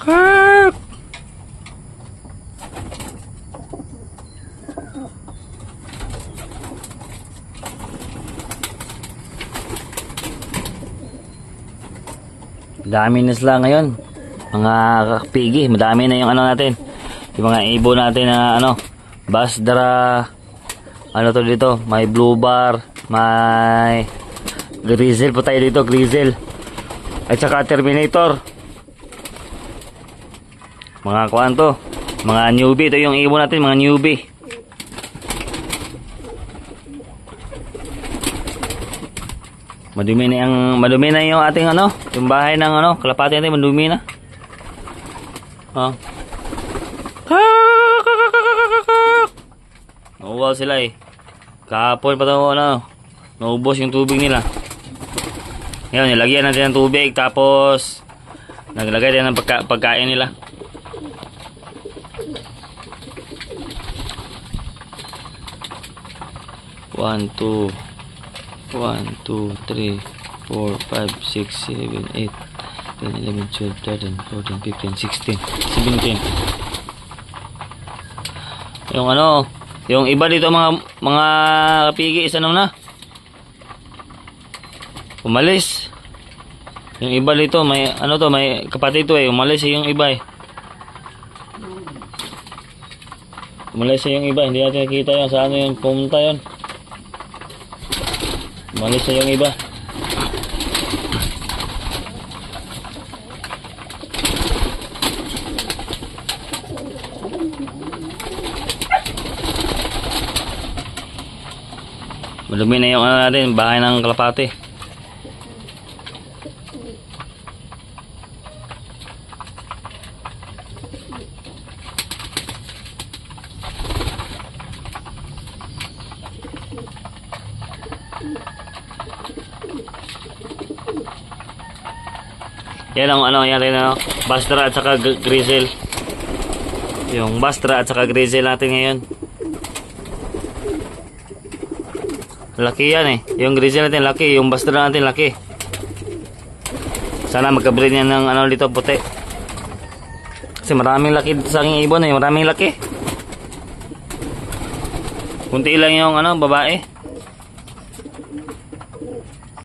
Kak! Dami na sila ngayon, mga pigi. Madami na yung ano natin, yung mga ibon natin na ano, Basdra, ano to dito, may blue bar, may grizzle po tayo dito, grizzle, at saka terminator. Mga kuan to, mga newbie. Ito yung ibon natin, mga newbie. Madumi na yung ating ano, yung bahay ng ano, kalapati natin, madumi na. Oh. Nauwaw sila eh. Kahapon pa daw ano, naubos yung tubig nila. Ngayon, nilagyan natin ng tubig, tapos naglagay din ng pagkain nila. One, two, 1, 2, 3, 4, 5, 6, 7, 8, 10, 11, 12, 13, 14, 15, 16, 17. Yung ano, yung iba dito mga kapigi, isa na umalis. Yung iba dito may ano to, may kapatid to eh, umalis yung iba eh. Umalis yung iba, hindi natin nakita yun, saan yung pumunta yun. Umalis na yung iba. Madumi na yung ano natin, bahay ng kalapati. Yan ang ano, yan rin ano, Basdra at saka grizzle. Yung Basdra at saka grizzle natin ngayon. Laki yan eh. Yung grizzle natin laki, yung Basdra natin laki. Sana magka-breed yan ng ano dito, puti. Kasi maraming laki sa aking ibon eh, maraming laki. Kunti lang yung ano, babae.